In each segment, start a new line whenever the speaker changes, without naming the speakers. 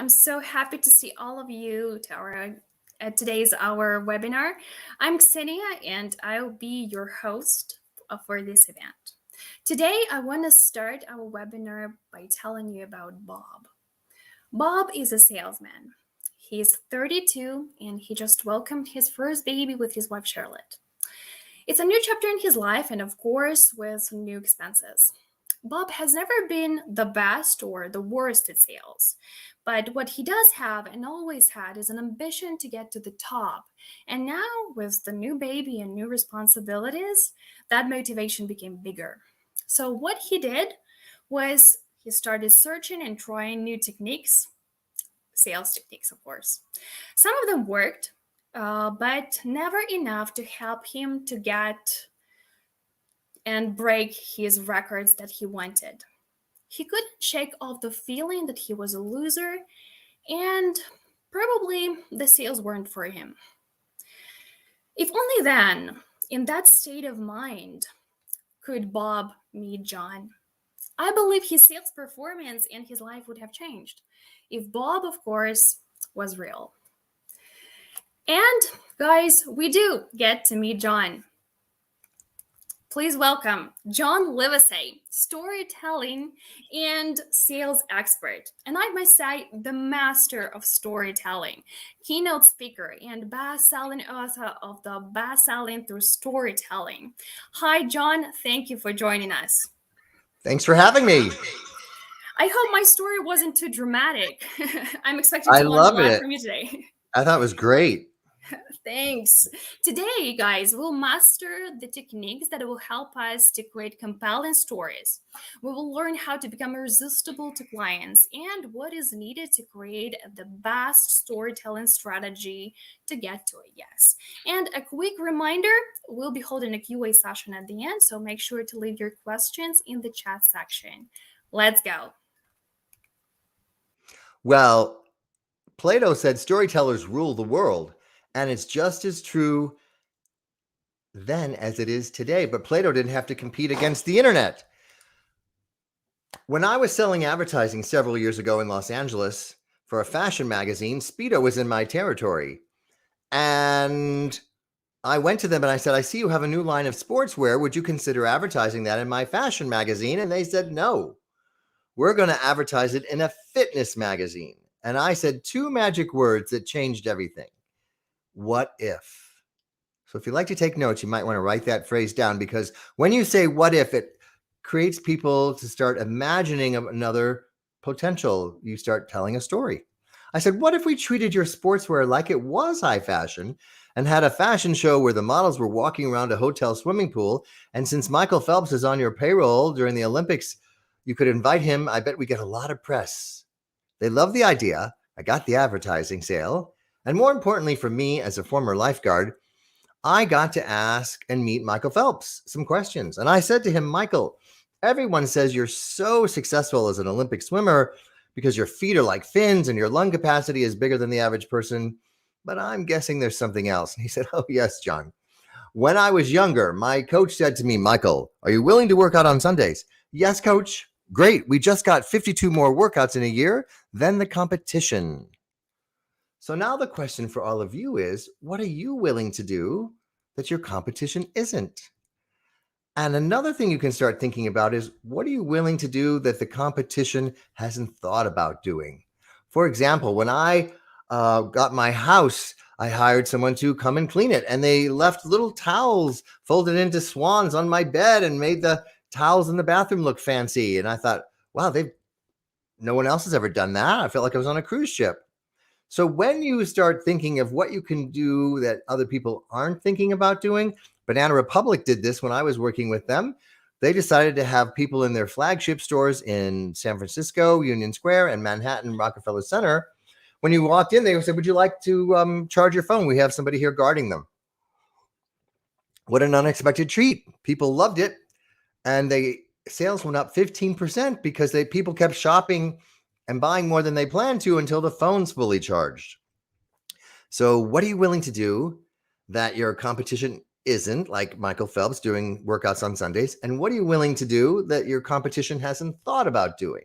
I'm so happy to see all of you to our today's our webinar. I'm Ksenia and I'll be your host for this event. Today I want to start our webinar by telling you about Bob. Bob is a salesman. He's 32 and he just welcomed his first baby with his wife Charlotte. It's a new chapter in his life and of course with some new expenses. Bob has never been the best or the worst at sales, but what he does have and always had is an ambition to get to the top. And now, with the new baby and new responsibilities, that motivation became bigger. So, what he did was he started searching and trying new techniques, sales techniques, of course. Some of them worked, but never enough to help him to get and break his records that he wanted. He couldn't shake off the feeling that he was a loser, and probably the sales weren't for him. If only then, in that state of mind, could Bob meet John. I believe his sales performance and his life would have changed if Bob, of course, was real. And guys, we do get to meet John. Please welcome John Livesay, storytelling and sales expert. And I must say, the master of storytelling, keynote speaker, and best-selling author of the Best-Selling Through Storytelling. Hi, John. Thank you for joining us.
Thanks for having me.
I hope my story wasn't too dramatic. I'm expecting to learn a lot from you today.
I thought it was great.
Thanks. Today, guys, we'll master the techniques that will help us to create compelling stories. We will learn how to become irresistible to clients and what is needed to create the best storytelling strategy to get to a yes. And a quick reminder, we'll be holding a QA session at the end, so make sure to leave your questions in the chat section. Let's go.
Well, Plato said storytellers rule the world. And it's just as true then as it is today. But Plato didn't have to compete against the internet. When I was selling advertising several years ago in Los Angeles for a fashion magazine, Speedo was in my territory. And I went to them and I said, I see you have a new line of sportswear. Would you consider advertising that in my fashion magazine? And they said, no, we're going to advertise it in a fitness magazine. And I said two magic words that changed everything. What if? So if you'd like to take notes, you might want to write that phrase down, because when you say what if, it creates people to start imagining another potential. You start telling a story. I said, what if we treated your sportswear like it was high fashion and had a fashion show where the models were walking around a hotel swimming pool? And since Michael Phelps is on your payroll during the Olympics, you could invite him. I bet we get a lot of press. They love the idea. I got the advertising sale. And more importantly for me as a former lifeguard, I got to ask and meet Michael Phelps some questions. And I said to him, Michael, everyone says you're so successful as an Olympic swimmer because your feet are like fins and your lung capacity is bigger than the average person. But I'm guessing there's something else. And he said, oh, yes, John. When I was younger, my coach said to me, Michael, are you willing to work out on Sundays? Yes, coach. Great. We just got 52 more workouts in a year than the competition. So now the question for all of you is, what are you willing to do that your competition isn't? And another thing you can start thinking about is, what are you willing to do that the competition hasn't thought about doing? For example, when I got my house, I hired someone to come and clean it, and they left little towels folded into swans on my bed and made the towels in the bathroom look fancy. And I thought, wow, no one else has ever done that. I felt like I was on a cruise ship. So when you start thinking of what you can do that other people aren't thinking about doing, Banana Republic did this when I was working with them. They decided to have people in their flagship stores in San Francisco, Union Square, and Manhattan, Rockefeller Center. When you walked in, they said, would you like to charge your phone? We have somebody here guarding them. What an unexpected treat. People loved it. And sales went up 15% because people kept shopping and buying more than they planned to until the phone's fully charged. So what are you willing to do that your competition isn't, like Michael Phelps doing workouts on Sundays? And what are you willing to do that your competition hasn't thought about doing?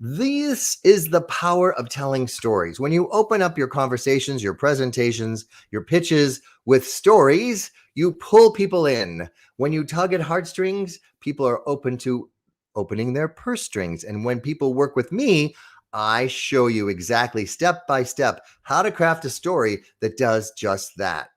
This is the power of telling stories. When you open up your conversations, your presentations, your pitches with stories, you pull people in. When you tug at heartstrings, people are open to opening their purse strings. And when people work with me, I show you exactly step by step how to craft a story that does just that.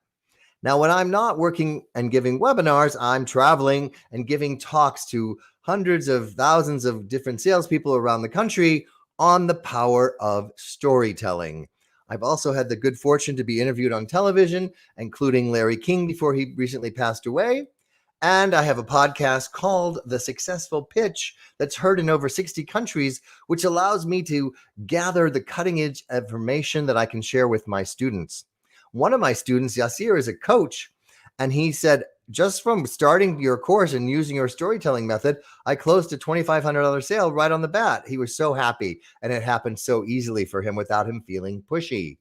Now, when I'm not working and giving webinars, I'm traveling and giving talks to hundreds of thousands of different salespeople around the country on the power of storytelling. I've also had the good fortune to be interviewed on television, including Larry King before he recently passed away. And I have a podcast called The Successful Pitch that's heard in over 60 countries, which allows me to gather the cutting edge information that I can share with my students. One of my students, Yasir, is a coach, and he said, just from starting your course and using your storytelling method, I closed a $2,500 sale right on the bat. He was so happy, and it happened so easily for him without him feeling pushy.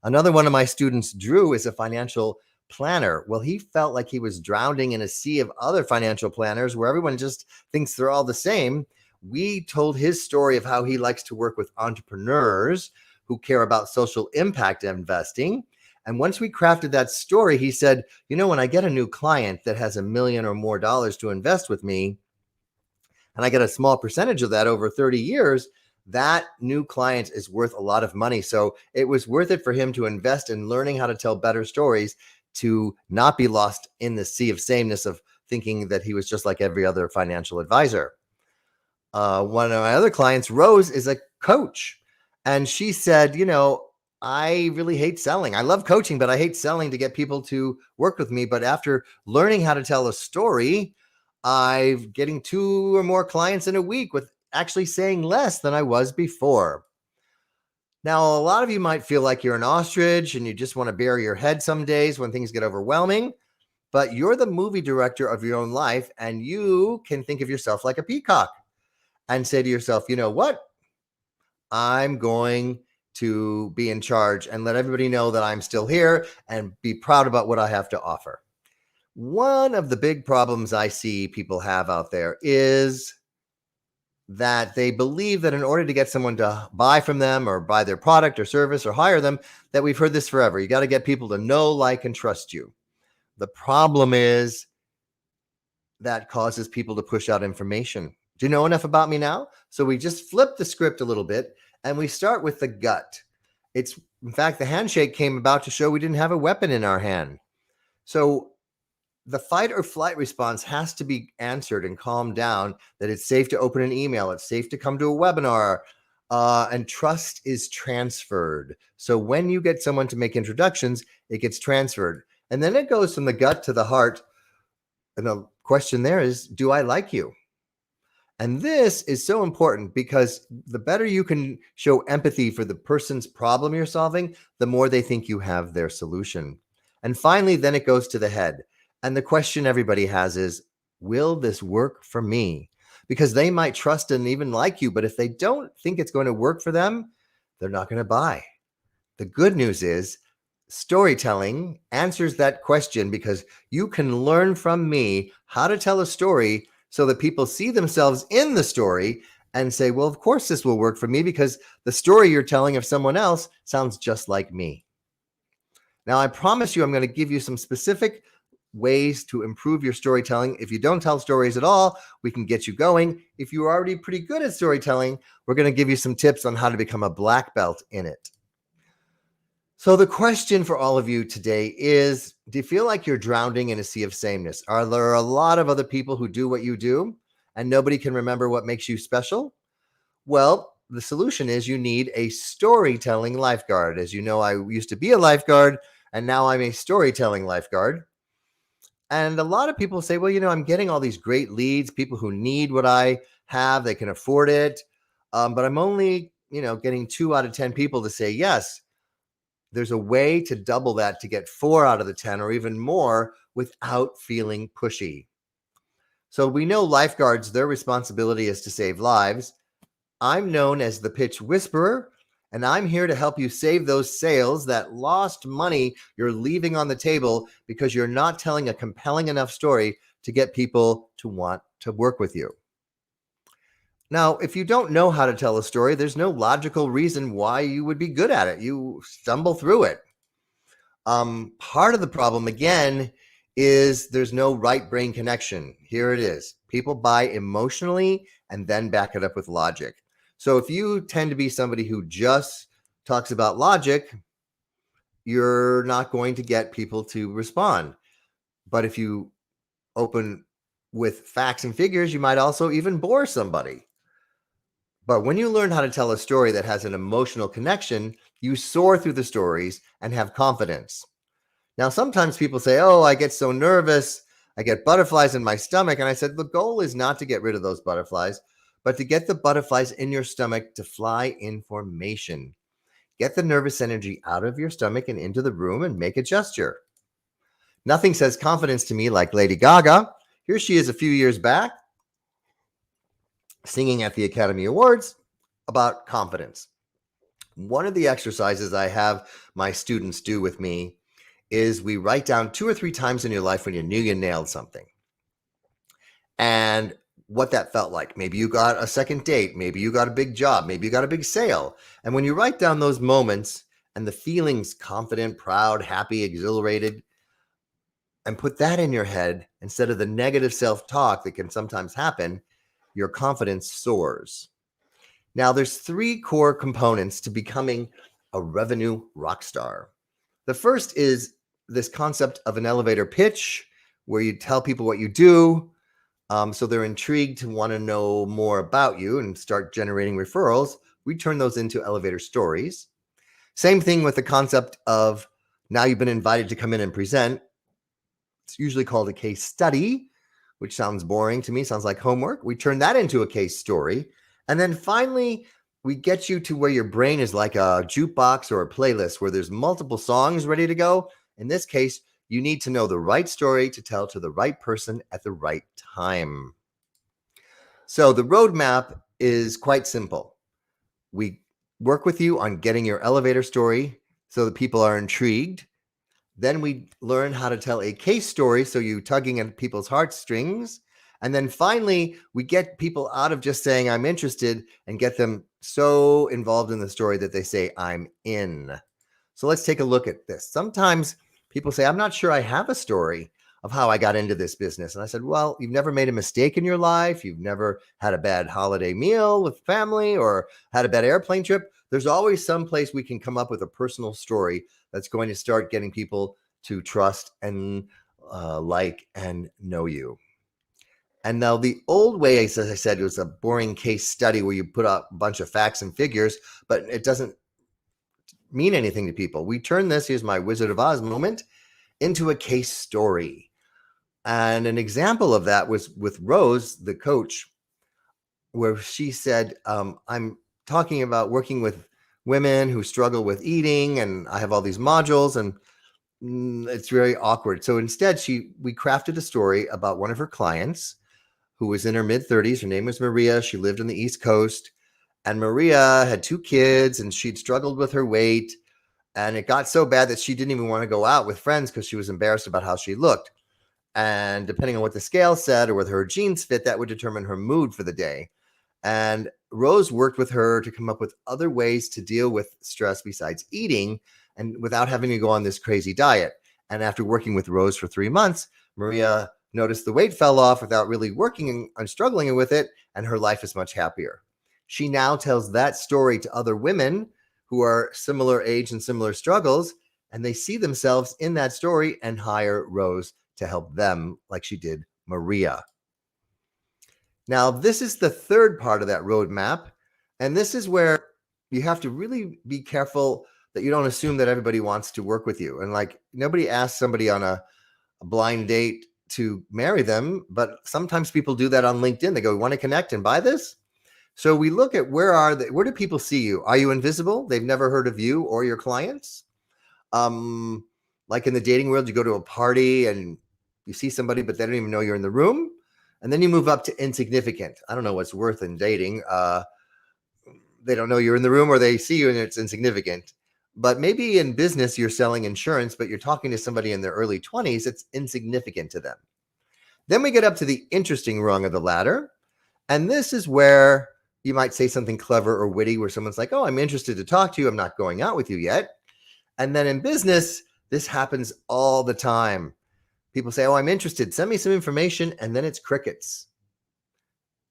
Another one of my students, Drew, is a financial planner. Well, he felt like he was drowning in a sea of other financial planners where everyone just thinks they're all the same. We told his story of how he likes to work with entrepreneurs who care about social impact investing. And once we crafted that story, he said, when I get a new client that has $1 million or more to invest with me, and I get a small percentage of that over 30 years, that new client is worth a lot of money. So it was worth it for him to invest in learning how to tell better stories, to not be lost in the sea of sameness of thinking that he was just like every other financial advisor. One of my other clients, Rose, is a coach. And she said, I really hate selling. I love coaching, but I hate selling to get people to work with me. But after learning how to tell a story, I'm getting 2 or more clients in a week with actually saying less than I was before. Now, a lot of you might feel like you're an ostrich and you just want to bury your head some days when things get overwhelming, but you're the movie director of your own life, and you can think of yourself like a peacock and say to yourself, you know what? I'm going to be in charge and let everybody know that I'm still here and be proud about what I have to offer. One of the big problems I see people have out there is that they believe that in order to get someone to buy from them or buy their product or service or hire them, that we've heard this forever. You got to get people to know, like, and trust you. The problem is that causes people to push out information. Do you know enough about me now? So we just flip the script a little bit and we start with the gut. It's, in fact, the handshake came about to show we didn't have a weapon in our hand. So the fight or flight response has to be answered and calmed down, that it's safe to open an email, it's safe to come to a webinar, and trust is transferred. So when you get someone to make introductions, it gets transferred. And then it goes from the gut to the heart. And the question there is, do I like you? And this is so important because the better you can show empathy for the person's problem you're solving, the more they think you have their solution. And finally, then it goes to the head. And the question everybody has is, will this work for me? Because they might trust and even like you, but if they don't think it's going to work for them, they're not going to buy. The good news is storytelling answers that question, because you can learn from me how to tell a story so that people see themselves in the story and say, well, of course this will work for me because the story you're telling of someone else sounds just like me. Now, I promise you, I'm going to give you some specific ways to improve your storytelling. If you don't tell stories at all, we can get you going. If you're already pretty good at storytelling, we're going to give you some tips on how to become a black belt in it. So the question for all of you today is, do you feel like you're drowning in a sea of sameness? Are there a lot of other people who do what you do and nobody can remember what makes you special? Well, the solution is you need a storytelling lifeguard. As you know, I used to be a lifeguard and now I'm a storytelling lifeguard. And a lot of people say, well, I'm getting all these great leads, people who need what I have, they can afford it. But I'm only, getting 2 out of 10 people to say yes. There's a way to double that to get 4 out of the 10 or even more without feeling pushy. So we know lifeguards, their responsibility is to save lives. I'm known as the pitch whisperer, and I'm here to help you save those sales, that lost money you're leaving on the table because you're not telling a compelling enough story to get people to want to work with you. Now, if you don't know how to tell a story, there's no logical reason why you would be good at it. You stumble through it. Part of the problem, again, is there's no right brain connection. Here it is. People buy emotionally and then back it up with logic. So if you tend to be somebody who just talks about logic, you're not going to get people to respond. But if you open with facts and figures, you might also even bore somebody. But when you learn how to tell a story that has an emotional connection, you soar through the stories and have confidence. Now, sometimes people say, oh, I get so nervous. I get butterflies in my stomach. And I said, the goal is not to get rid of those butterflies, but to get the butterflies in your stomach to fly in formation. Get the nervous energy out of your stomach and into the room and make a gesture. Nothing says confidence to me like Lady Gaga. Here she is a few years back singing at the Academy Awards about confidence. One of the exercises I have my students do with me is we write down 2 or 3 times in your life when you knew you nailed something and what that felt like. Maybe you got a second date, maybe you got a big job, maybe you got a big sale. And when you write down those moments and the feelings, confident, proud, happy, exhilarated, and put that in your head instead of the negative self-talk that can sometimes happen, your confidence soars. Now, there's 3 core components to becoming a revenue rock star. The first is this concept of an elevator pitch where you tell people what you do, so they're intrigued to want to know more about you and start generating referrals. We turn those into elevator stories. Same thing with the concept of now you've been invited to come in and present. It's usually called a case study, which sounds boring to me, sounds like homework. We turn that into a case story. And then finally, we get you to where your brain is like a jukebox or a playlist where there's multiple songs ready to go. In this case, you need to know the right story to tell to the right person at the right time. So the roadmap is quite simple. We work with you on getting your elevator story so that people are intrigued. Then we learn how to tell a case story, so you tugging at people's heartstrings. And then finally, we get people out of just saying, I'm interested, and get them so involved in the story that they say, I'm in. So let's take a look at this. Sometimes people say, I'm not sure I have a story of how I got into this business. And I said, well, you've never made a mistake in your life. You've never had a bad holiday meal with family or had a bad airplane trip. There's always some place we can come up with a personal story that's going to start getting people to trust and like and know you. And now the old way, as I said, it was a boring case study where you put up a bunch of facts and figures, but it doesn't mean anything to people. We turn this, here's my Wizard of Oz moment, into a case story. And an example of that was with Rose, the coach, where she said, I'm talking about working with women who struggle with eating, and I have all these modules, and it's very awkward. So instead, we crafted a story about one of her clients who was in her mid-30s. Her name was Maria. She lived on the East Coast, and Maria had 2 kids, and she'd struggled with her weight, and it got so bad that she didn't even want to go out with friends because she was embarrassed about how she looked. And depending on what the scale said or whether her jeans fit, that would determine her mood for the day. And Rose worked with her to come up with other ways to deal with stress besides eating and without having to go on this crazy diet. And after working with Rose for 3 months, Maria noticed the weight fell off without really working and struggling with it, and her life is much happier. She now tells that story to other women who are similar age and similar struggles, and they see themselves in that story and hire Rose to help them like she did Maria. Now, this is the third part of that roadmap, and this is where you have to really be careful that you don't assume that everybody wants to work with you. And like nobody asks somebody on a blind date to marry them, but sometimes people do that on LinkedIn. They go, want to connect and buy this? So we look at where do people see you? Are you invisible? They've never heard of you or your clients. Like in the dating world, you go to a party and you see somebody, but they don't even know you're in the room. And then you move up to insignificant. I don't know what's worth in dating. They don't know you're in the room, or they see you and it's insignificant. But maybe in business, you're selling insurance, but you're talking to somebody in their early 20s. It's insignificant to them. Then we get up to the interesting rung of the ladder. And this is where you might say something clever or witty where someone's like, oh, I'm interested to talk to you. I'm not going out with you yet. And then in business, this happens all the time. People say, oh, I'm interested. Send me some information. And then it's crickets.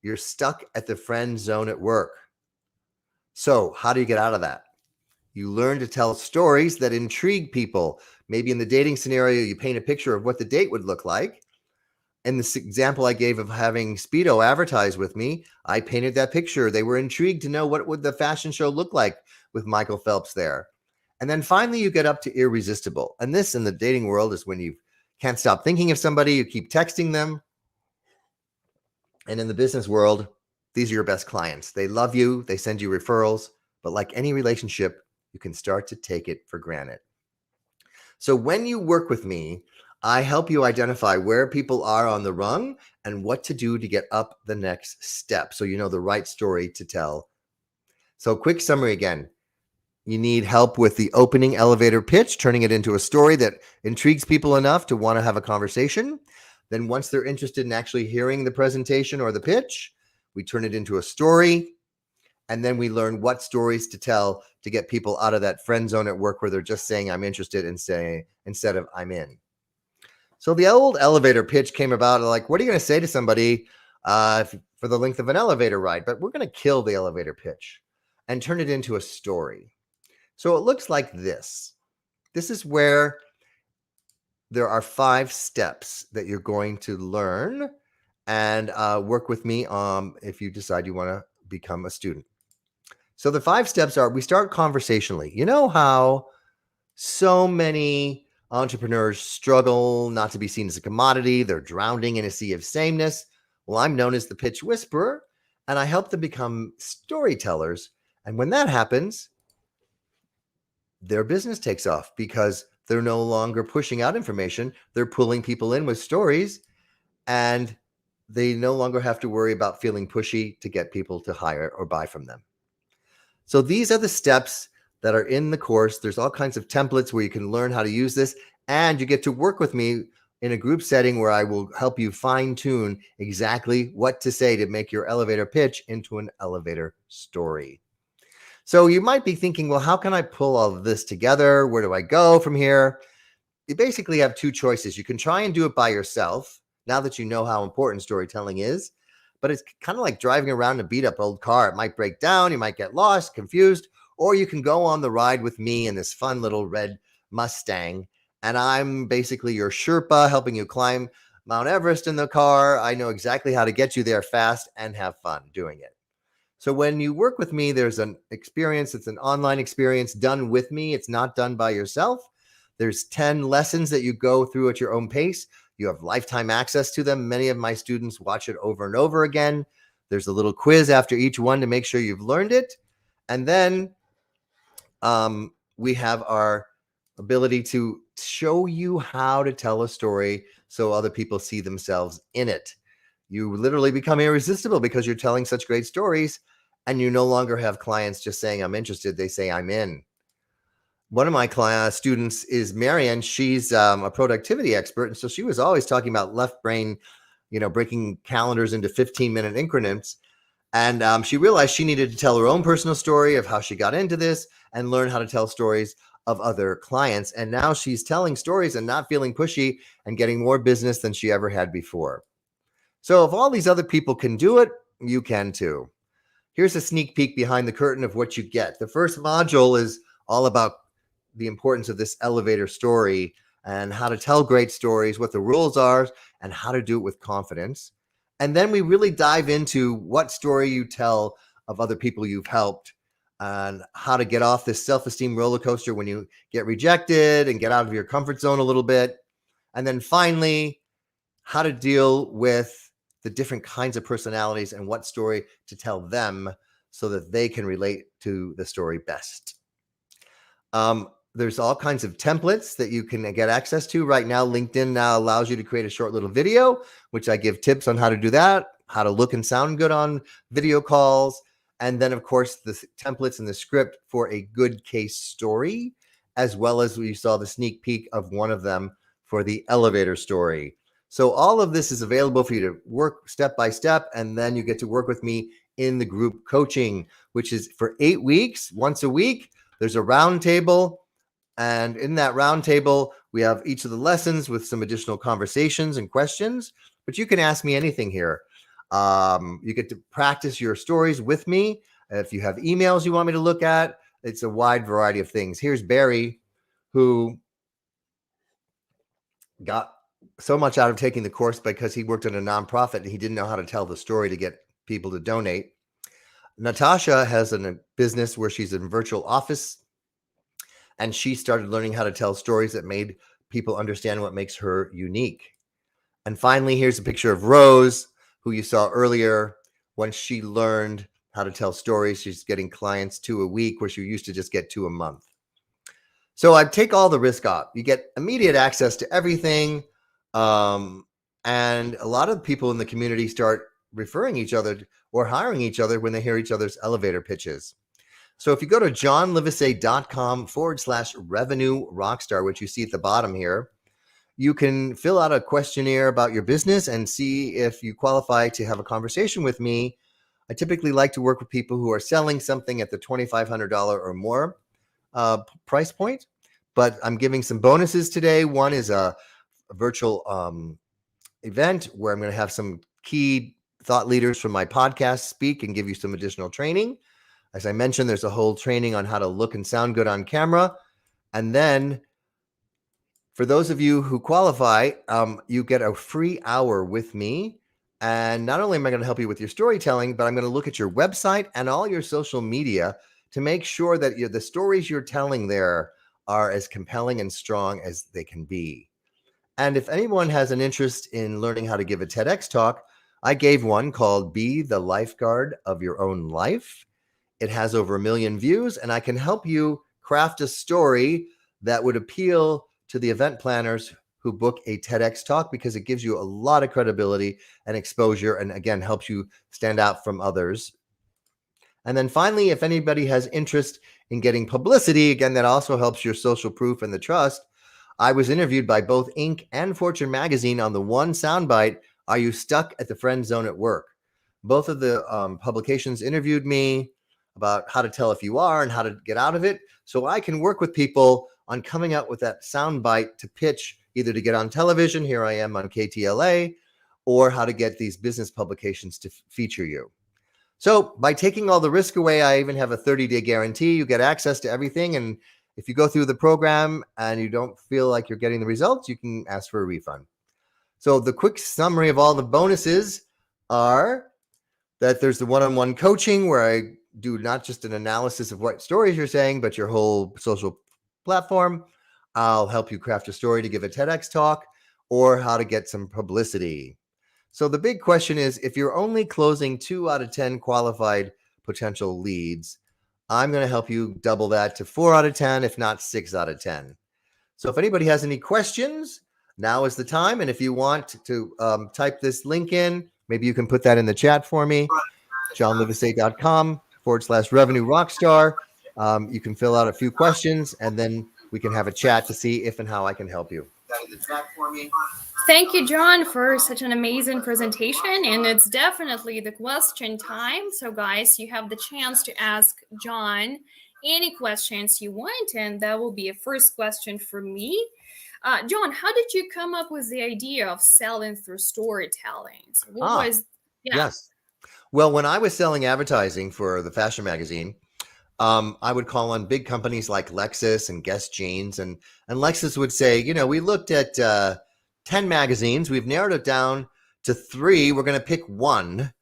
You're stuck at the friend zone at work. So how do you get out of that? You learn to tell stories that intrigue people. Maybe in the dating scenario, you paint a picture of what the date would look like. In this example I gave of having Speedo advertise with me, I painted that picture. They were intrigued to know what would the fashion show look like with Michael Phelps there. And then finally, you get up to irresistible. And this in the dating world is when you can't stop thinking of somebody, you keep texting them. And in the business world, these are your best clients. They love you, they send you referrals, but like any relationship, you can start to take it for granted. So when you work with me, I help you identify where people are on the rung and what to do to get up the next step so you know the right story to tell. So quick summary again. You need help with the opening elevator pitch, turning it into a story that intrigues people enough to want to have a conversation. Then once they're interested in actually hearing the presentation or the pitch, we turn it into a story. And then we learn what stories to tell to get people out of that friend zone at work where they're just saying, I'm interested in saying, instead of I'm in. So the old elevator pitch came about like, what are you going to say to somebody for the length of an elevator ride? But we're going to kill the elevator pitch and turn it into a story. So it looks like this. This is where there are 5 steps that you're going to learn and work with me if you decide you want to become a student. So the 5 steps are, we start conversationally. You know how so many entrepreneurs struggle not to be seen as a commodity. They're drowning in a sea of sameness. Well, I'm known as the pitch whisperer, and I help them become storytellers. And when that happens, their business takes off because they're no longer pushing out information. They're pulling people in with stories, and they no longer have to worry about feeling pushy to get people to hire or buy from them. So these are the steps that are in the course. There's all kinds of templates where you can learn how to use this, and you get to work with me in a group setting where I will help you fine tune exactly what to say to make your elevator pitch into an elevator story. So you might be thinking, well, how can I pull all of this together? Where do I go from here? You basically have 2 choices. You can try and do it by yourself now that you know how important storytelling is, but it's kind of like driving around a beat up old car. It might break down, you might get lost, confused, or you can go on the ride with me in this fun little red Mustang. And I'm basically your Sherpa helping you climb Mount Everest in the car. I know exactly how to get you there fast and have fun doing it. So when you work with me, there's an experience. It's an online experience done with me. It's not done by yourself. There's 10 lessons that you go through at your own pace. You have lifetime access to them. Many of my students watch it over and over again. There's a little quiz after each one to make sure you've learned it. And then we have our ability to show you how to tell a story so other people see themselves in it. You literally become irresistible because you're telling such great stories, and you no longer have clients just saying, I'm interested. They say, I'm in. One of my students is Marianne. She's a productivity expert. And so she was always talking about left brain, breaking calendars into 15-minute increments. And she realized she needed to tell her own personal story of how she got into this and learn how to tell stories of other clients. And now she's telling stories and not feeling pushy and getting more business than she ever had before. So if all these other people can do it, you can too. Here's a sneak peek behind the curtain of what you get. The first module is all about the importance of this elevator story and how to tell great stories, what the rules are, and how to do it with confidence. And then we really dive into what story you tell of other people you've helped and how to get off this self-esteem roller coaster when you get rejected and get out of your comfort zone a little bit. And then finally, how to deal with the different kinds of personalities and what story to tell them so that they can relate to the story best. There's all kinds of templates that you can get access to right now. LinkedIn now allows you to create a short little video, which I give tips on how to do that, how to look and sound good on video calls. And then, of course, the templates and the script for a good case story, as well as we saw the sneak peek of one of them for the elevator story. So all of this is available for you to work step by step, and then you get to work with me in the group coaching, which is for 8 weeks, once a week. There's a round table. And in that round table, we have each of the lessons with some additional conversations and questions. But you can ask me anything here. You get to practice your stories with me. If you have emails you want me to look at, it's a wide variety of things. Here's Barry, who got so much out of taking the course because he worked at a nonprofit and he didn't know how to tell the story to get people to donate. Natasha has a business where she's in virtual office, and she started learning how to tell stories that made people understand what makes her unique. And finally, here's a picture of Rose, who you saw earlier. When she learned how to tell stories, she's getting clients 2 a week, where she used to just get 2 a month. So I take all the risk off. You get immediate access to everything. And a lot of people in the community start referring each other or hiring each other when they hear each other's elevator pitches. So if you go to johnlivesay.com/revenue rockstar, which you see at the bottom here, you can fill out a questionnaire about your business and see if you qualify to have a conversation with me. I typically like to work with people who are selling something at the $2,500 or more price point, but I'm giving some bonuses today. One is a virtual event where I'm going to have some key thought leaders from my podcast speak and give you some additional training. As I mentioned, there's a whole training on how to look and sound good on camera. And then for those of you who qualify, you get a free hour with me. And not only am I going to help you with your storytelling, but I'm going to look at your website and all your social media to make sure that the stories you're telling there are as compelling and strong as they can be. And if anyone has an interest in learning how to give a TEDx talk, I gave one called Be the Lifeguard of Your Own Life. It has over 1 million views, and I can help you craft a story that would appeal to the event planners who book a TEDx talk, because it gives you a lot of credibility and exposure, and again, helps you stand out from others. And then finally, if anybody has interest in getting publicity, again, that also helps your social proof and the trust. I was interviewed by both Inc. and Fortune magazine on the one soundbite, Are You Stuck at the Friend Zone at Work? Both of the publications interviewed me about how to tell if you are and how to get out of it. So I can work with people on coming up with that soundbite to pitch, either to get on television, here I am on KTLA, or how to get these business publications to feature you. So by taking all the risk away, I even have a 30-day guarantee. You get access to everything. And if you go through the program and you don't feel like you're getting the results, you can ask for a refund. So the quick summary of all the bonuses are that there's the one-on-one coaching where I do not just an analysis of what stories you're saying, but your whole social platform. I'll help you craft a story to give a TEDx talk or how to get some publicity. So the big question is, if you're only closing 2 out of 10 qualified potential leads, I'm going to help you double that to 4 out of 10, if not 6 out of 10. So if anybody has any questions, now is the time. And if you want to type this link in, maybe you can put that in the chat for me, johnlivesay.com/revenue rockstar. You can fill out a few questions, and then we can have a chat to see if and how I can help you.
Thank you, John, for such an amazing presentation. And it's definitely the question time. So, guys, you have the chance to ask John any questions you want. And that will be a first question for me. John, how did you come up with the idea of selling through storytelling? So what was,
Yes. Well, when I was selling advertising for the fashion magazine, I would call on big companies like Lexus and Guess Jeans, and Lexus would say, we looked at 10 magazines. We've narrowed it down to 3. We're going to pick 1,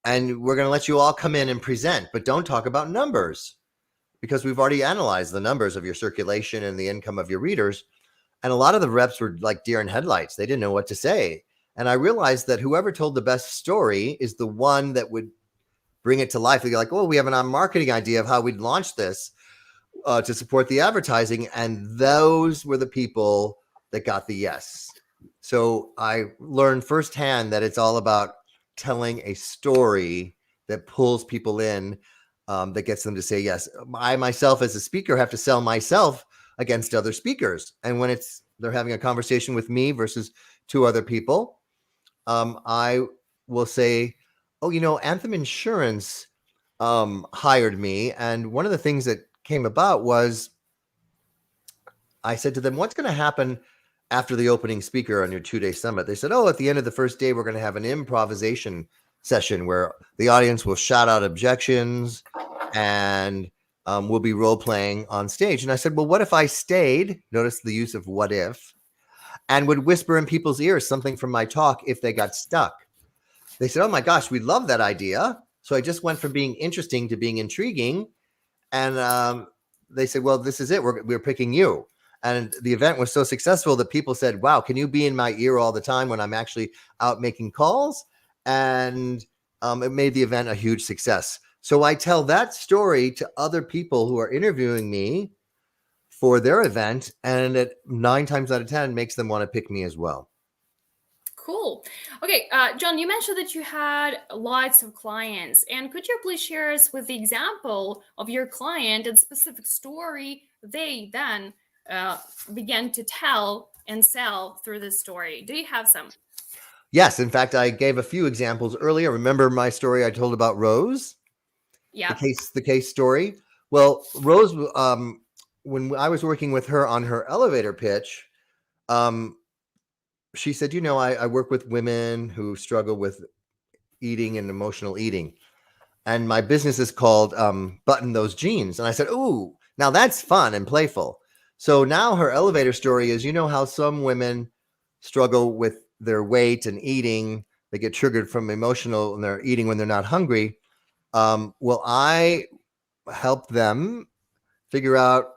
and we're going to let you all come in and present, but don't talk about numbers, because we've already analyzed the numbers of your circulation and the income of your readers. And a lot of the reps were like deer in headlights. They didn't know what to say. And I realized that whoever told the best story is the one that would bring it to life. They're like, we have a marketing idea of how we'd launch this to support the advertising. And those were the people that got the yes. So I learned firsthand that it's all about telling a story that pulls people in, that gets them to say yes. I myself, as a speaker, have to sell myself against other speakers. And when they're having a conversation with me versus 2 other people, I will say, Anthem Insurance hired me. And one of the things that came about was I said to them, what's going to happen after the opening speaker on your 2-day summit? They said, at the end of the first day, we're going to have an improvisation session where the audience will shout out objections and we'll be role playing on stage. And I said, well, what if I stayed? Notice the use of what if, and would whisper in people's ears something from my talk if they got stuck. They said, oh my gosh, we love that idea. So I just went from being interesting to being intriguing. And they said, well, this is it. We're picking you. And the event was so successful that people said, wow, can you be in my ear all the time when I'm actually out making calls? And it made the event a huge success. So I tell that story to other people who are interviewing me for their event, and it 9 times out of 10 makes them want to pick me as well.
Cool. Okay, John, you mentioned that you had lots of clients, and could you please share us with the example of your client and specific story they then began to tell and sell through this story? Do you have some?
Yes. In fact, I gave a few examples earlier. Remember my story I told about Rose?
Yeah.
The case story. Well, Rose, when I was working with her on her elevator pitch, she said, I work with women who struggle with eating and emotional eating. And my business is called Button Those Jeans. And I said, ooh, now that's fun and playful. So now her elevator story is, how some women struggle with their weight and eating. They get triggered from emotional and they're eating when they're not hungry. Well, I help them figure out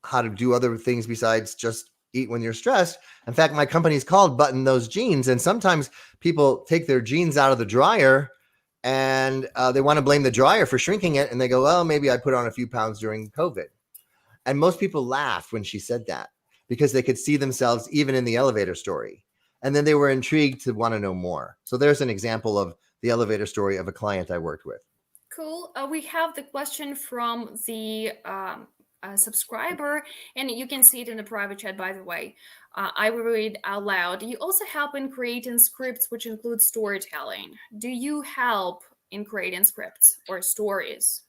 how to do other things besides just eat when you're stressed. In fact, my company is called Button Those Jeans. And sometimes people take their jeans out of the dryer and they want to blame the dryer for shrinking it. And they go, well, maybe I put on a few pounds during COVID. And most people laughed when she said that because they could see themselves even in the elevator story. And then they were intrigued to want to know more. So there's an example of the elevator story of a client I worked with.
Cool. We have the question from the subscriber, and you can see it in the private chat, by the way. I will read out loud. You also help in creating scripts which include storytelling. Do you help in creating scripts or stories?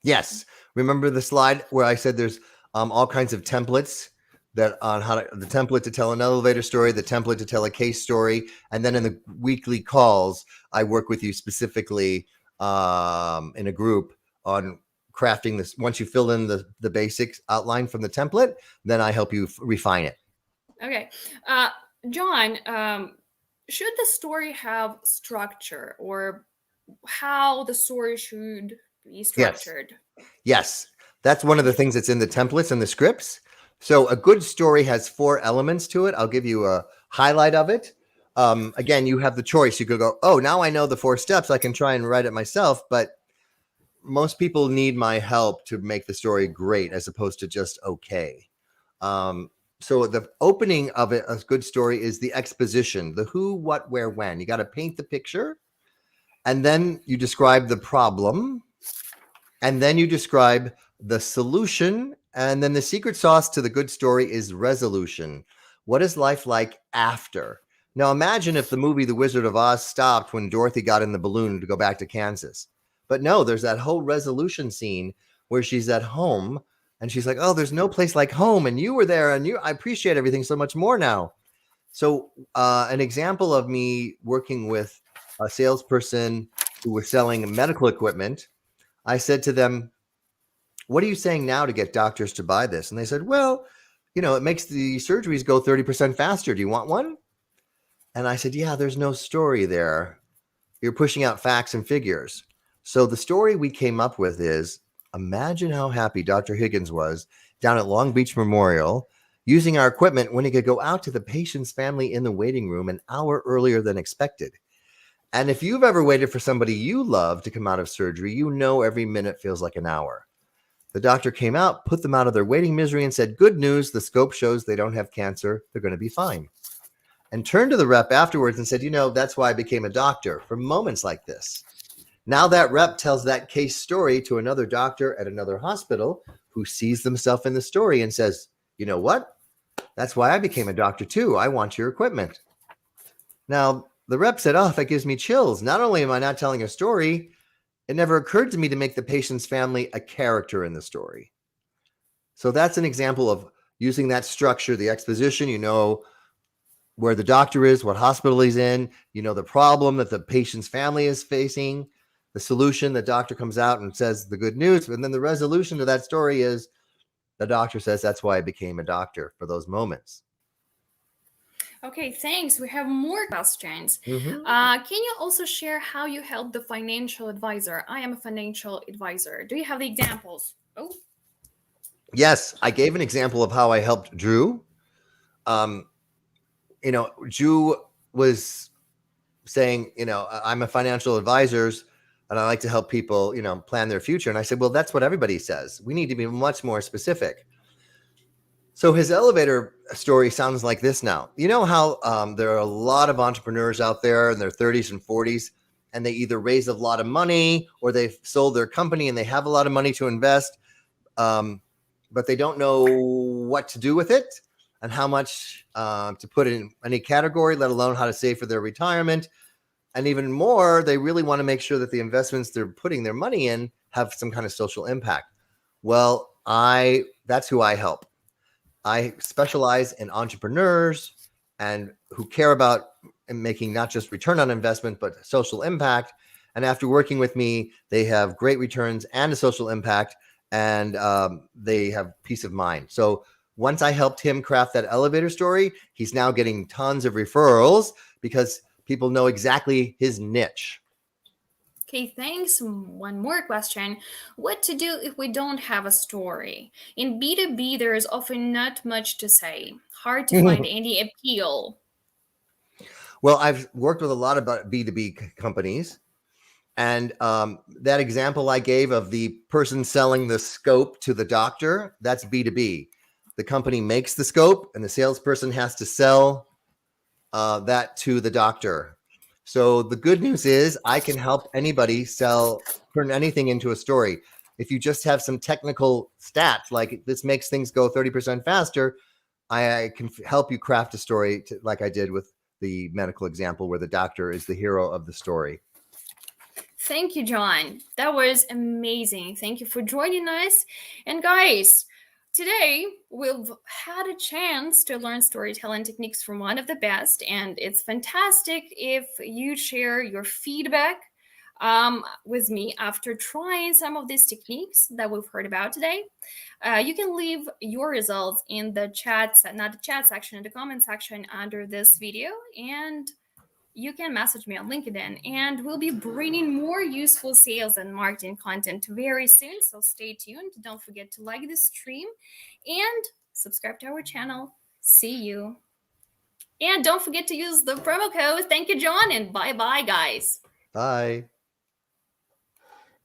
Yes. Remember the slide where I said there's all kinds of templates that on the template to tell an elevator story, the template to tell a case story. And then in the weekly calls, I work with you specifically in a group on crafting this. Once you fill in the basics outline from the template, then I help you refine it.
Okay. John, should the story have structure, or how the story should be structured?
Yes. That's one of the things that's in the templates and the scripts. So a good story has 4 elements to it. I'll give you a highlight of it. Again, you have the choice. You could go, oh, now I know the 4 steps. I can try and write it myself. But most people need my help to make the story great as opposed to just okay. So the opening of it, a good story, is the exposition, the who, what, where, when. You got to paint the picture, and then you describe the problem, and then you describe the solution, and then the secret sauce to the good story is resolution. What is life like after? Now imagine if the movie The Wizard of Oz stopped when Dorothy got in the balloon to go back to Kansas. But no, there's that whole resolution scene where she's at home and she's like, oh, there's no place like home. And you were there and I appreciate everything so much more now. So an example of me working with a salesperson who was selling medical equipment, I said to them, what are you saying now to get doctors to buy this? And they said, well, it makes the surgeries go 30% faster. Do you want one? And I said, yeah, there's no story there. You're pushing out facts and figures. So the story we came up with is, imagine how happy Dr. Higgins was down at Long Beach Memorial using our equipment when he could go out to the patient's family in the waiting room an hour earlier than expected. And if you've ever waited for somebody you love to come out of surgery, every minute feels like an hour. The doctor came out, put them out of their waiting misery and said, good news, the scope shows they don't have cancer. They're going to be fine. And turned to the rep afterwards and said, that's why I became a doctor, for moments like this. Now that rep tells that case story to another doctor at another hospital who sees themselves in the story and says, you know what? That's why I became a doctor too. I want your equipment. Now, the rep said, "Oh, that gives me chills. Not only am I not telling a story, it never occurred to me to make the patient's family a character in the story." So that's an example of using that structure, the exposition. You know where the doctor is, what hospital he's in, you know the problem that the patient's family is facing, the solution. The doctor comes out and says the good news, and then the resolution to that story is the doctor says, "That's why I became a doctor," for those moments.
Okay, thanks. We have more questions.
Mm-hmm.
Can you also share how you help the financial advisor? I am a financial advisor. Do you have the examples? Oh,
Yes, I gave an example of how I helped Drew. Drew was saying, I'm a financial advisor and I like to help people, plan their future. And I said, well, that's what everybody says. We need to be much more specific. So his elevator story sounds like this now. You know how there are a lot of entrepreneurs out there in their 30s and 40s, and they either raise a lot of money or they've sold their company and they have a lot of money to invest, but they don't know what to do with it and how much to put in any category, let alone how to save for their retirement. And even more, they really want to make sure that the investments they're putting their money in have some kind of social impact. Well, that's who I help. I specialize in entrepreneurs and who care about making not just return on investment, but social impact. And after working with me, they have great returns and a social impact, and they have peace of mind. So once I helped him craft that elevator story, he's now getting tons of referrals because people know exactly his niche.
okay, thanks. One more question. What to do if we don't have a story? In B2B, there is often not much to say. Hard to find any appeal.
Well, I've worked with a lot of B2B companies. And that example I gave of the person selling the scope to the doctor, that's B2B. The company makes the scope and the salesperson has to sell that to the doctor. So the good news is I can help anybody turn anything into a story. If you just have some technical stats, like this makes things go 30% faster, I can help you craft a story like I did with the medical example where the doctor is the hero of the story.
Thank you, John. That was amazing. Thank you for joining us. And guys, today we've had a chance to learn storytelling techniques from one of the best, and it's fantastic if you share your feedback with me after trying some of these techniques that we've heard about today. You can leave your results in the chat, not the chat section, in the comment section under this video, and you can message me on LinkedIn, and we'll be bringing more useful sales and marketing content very soon. So stay tuned. Don't forget to like this stream and subscribe to our channel. See you. And don't forget to use the promo code. Thank you, John, and bye-bye, guys.
Bye.